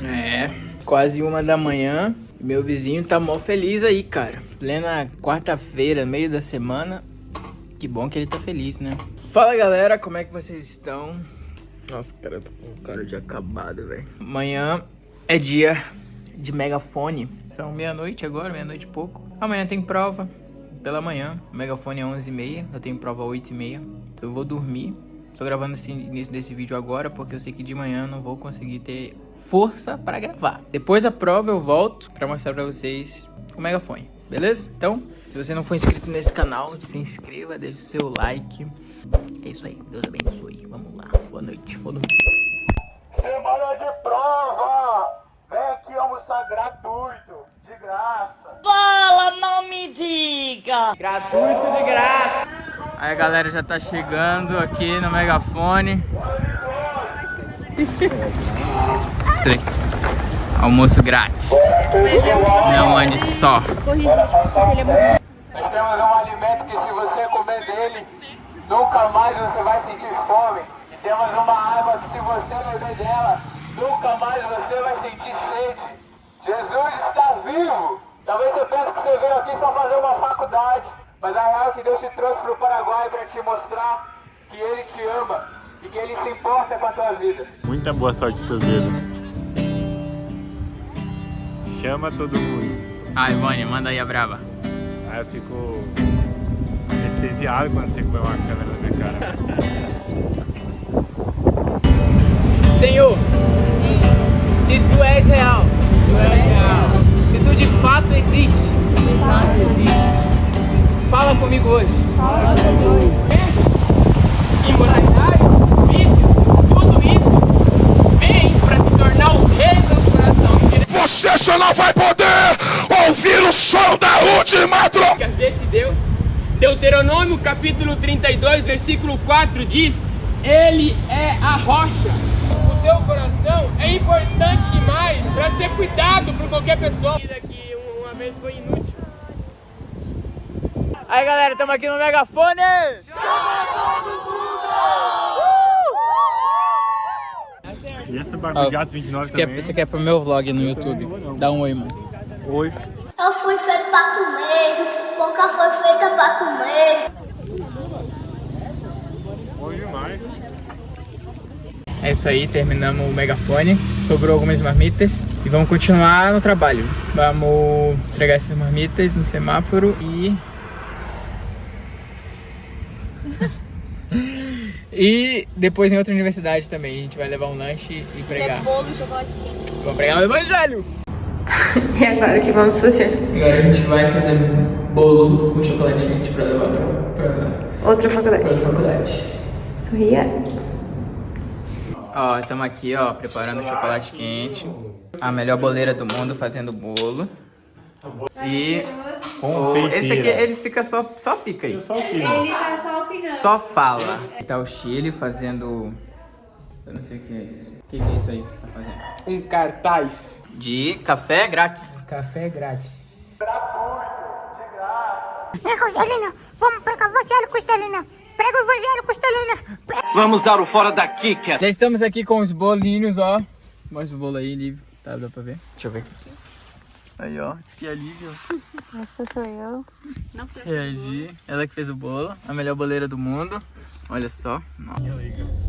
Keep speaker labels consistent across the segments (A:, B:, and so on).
A: É, quase 1 da manhã. Meu vizinho tá mó feliz aí, cara. Plena quarta-feira, meio da semana. Que bom que ele tá feliz, né? Fala, galera, como é que vocês estão? Nossa, cara, eu tô com cara de acabado, velho. Amanhã é dia de megafone. São meia-noite agora, meia-noite e pouco. Amanhã tem prova pela manhã. O megafone é 11h30, eu tenho prova 8h30. Então eu vou dormir. Tô gravando esse início desse vídeo agora porque eu sei que de manhã eu não vou conseguir ter força pra gravar. Depois da prova eu volto pra mostrar pra vocês o megafone, beleza? Então, se você não for inscrito nesse canal, se inscreva, deixa o seu like. É isso aí, Deus abençoe. Vamos lá, boa noite, vou dormir.
B: Semana de prova! Vem aqui almoçar gratuito, de graça.
C: Fala, não me diga!
A: Gratuito de graça! Aí a galera já tá chegando aqui no megafone. Almoço grátis. Não ande só.
B: Nós temos um alimento que se você comer dele, nunca mais você vai sentir fome. E temos uma água que se você beber dela, nunca mais você vai sentir sede. Jesus está vivo! Talvez você pense que você veio aqui só fazer uma faculdade, mas a real é que Deus te trouxe para o Paraguai para te mostrar que Ele te ama e que Ele se importa com a tua vida.
D: Muita boa sorte pro seus dedos. Chama todo mundo.
A: Ai, Vânia, manda aí a brava.
D: Aí eu fico anestesiado quando você põe uma câmera na minha cara.
A: Senhor, se tu és real, se tu de fato existe, fala comigo hoje. Imoralidade, vícios, tudo isso vem pra se tornar o rei do nosso coração.
E: Você só não vai poder ouvir o som da última trombeta.
A: Desse Deus, Deuteronômio capítulo 32, versículo 4 diz: Ele é a rocha. O teu coração é importante demais pra ser cuidado por qualquer pessoa. Que uma vez foi inútil. Aí, galera, estamos aqui no megafone. Chama todo mundo!
D: E essa Barba de Gato 29 também.
A: Você quer pro meu vlog no YouTube? Dá um oi, mano.
D: Oi.
F: Eu fui feito pra comer, boca foi feita pra comer.
D: Oi demais.
A: É isso aí, terminamos o megafone. Sobrou algumas marmitas e vamos continuar no trabalho. Vamos entregar essas marmitas no semáforo e... E depois em outra universidade também. A gente vai levar um lanche e pregar.
F: Bolo, chocolate quente.
A: Vamos pregar o evangelho!
G: E agora o que vamos fazer?
A: Agora a gente vai fazer bolo com chocolate quente pra levar pra
G: Outra faculdade.
A: outra faculdade.
G: Sorria.
A: Ó, estamos aqui, ó, preparando o chocolate quente. A melhor boleira do mundo fazendo bolo. E esse aqui, ele fica só fica aí.
G: Ele tá só opinando.
A: Só fala. Tá o Chile fazendo... Eu não sei o que é isso. O que é isso aí que você tá fazendo?
H: Um cartaz.
A: De café grátis.
H: Café grátis.
F: Costelina, vamos pregar o evangelho, Costelina. Prega o evangelho, Costelina.
H: Vamos dar o fora daqui, Cat.
A: Já estamos aqui com os bolinhos, ó. Mostra o bolo aí, Lívia. Tá, dá pra ver? Deixa eu ver. Aí, ó. Esse aqui é a Lívia.
G: Essa sou eu.
A: Essa é a Gi. Ela que fez o bolo. A melhor boleira do mundo. Olha só. Nossa.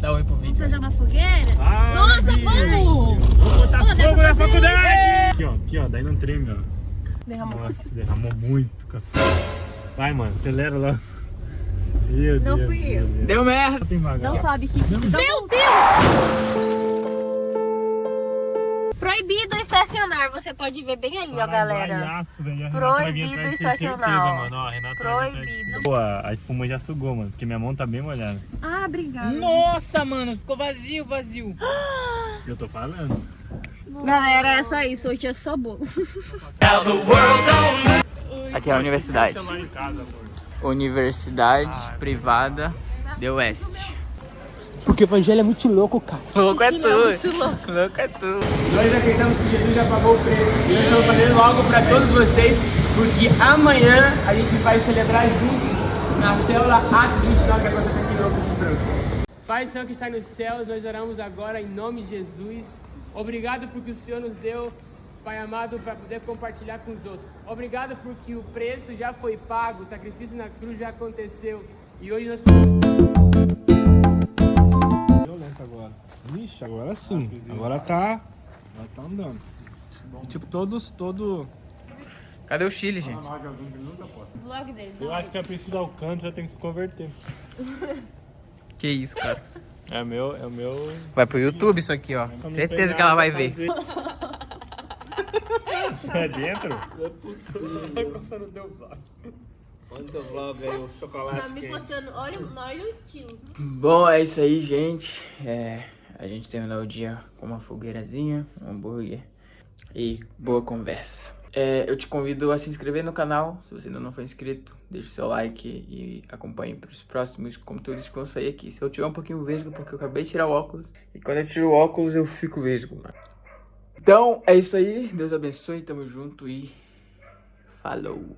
A: Dá um oi pro vídeo.
F: Fazer uma fogueira?
D: Ah,
F: Nossa, vamos!
D: vou botar fogo na faculdade! Aqui, ó. Daí não treme, ó.
G: Derramou.
D: Nossa, derramou muito café. Vai, mano. Acelera lá. Meu
G: Não
D: Deus,
G: fui eu.
D: meu Deus.
A: Deu merda.
D: Tem vaga.
G: Não sabe que...
F: Meu Deus! Proibido estacionar. Você pode ver bem ali, ó, galera.
D: Caralhaço, velho. A Renata
F: Proibido
D: vai vir atrás de
F: estacionar,
D: certeza,
F: ó.
D: mano. Ó, a Renata vai vir atrás de
F: Proibido.
D: certeza. Pô, a espuma já sugou, mano. Porque minha mão tá bem molhada.
G: Ah, obrigada.
A: Nossa, mano. Ficou vazio.
D: Eu tô falando.
F: Galera, é só isso. Hoje é só bolo.
A: Aqui é a universidade.
D: Lá em casa, amor.
A: Universidade Privada de Oeste.
H: Porque o evangelho é muito louco, cara.
A: Louco é tu. Louco é tu. Nós acreditamos que Jesus já pagou o preço. E nós estamos fazendo algo para todos vocês, porque amanhã a gente vai celebrar juntos na célula Atos 29 que acontece aqui no Campus de Franco.
I: Pai Santo que está nos céus, nós oramos agora em nome de Jesus. Obrigado porque o Senhor nos deu, Pai amado, para poder compartilhar com os outros. Obrigado porque o preço já foi pago, o sacrifício na cruz já aconteceu. E hoje nós
D: Violento agora. Ixi, agora sim. Agora tá andando. E, tipo, todo...
A: Cadê o Chile, gente?
G: Vlog dele.
D: Eu acho que a Priscila Alcântara tem que se converter.
A: Que isso, cara.
D: É o meu...
A: Vai pro YouTube isso aqui, ó. Certeza que ela vai ver.
D: É dentro?
H: Manda o vlog aí, o chocolate.
G: Tá me postando, olha o estilo.
A: Bom, é isso aí, gente. A gente terminou o dia com uma fogueirazinha, um hambúrguer e boa conversa. Eu te convido a se inscrever no canal, se você ainda não for inscrito. Deixa o seu like e acompanhe para os próximos conteúdos que vão sair aqui. Se eu tiver um pouquinho vesgo, porque eu acabei de tirar o óculos. E quando eu tiro o óculos, eu fico vesgo, mano. Então, é isso aí. Deus abençoe, tamo junto e falou.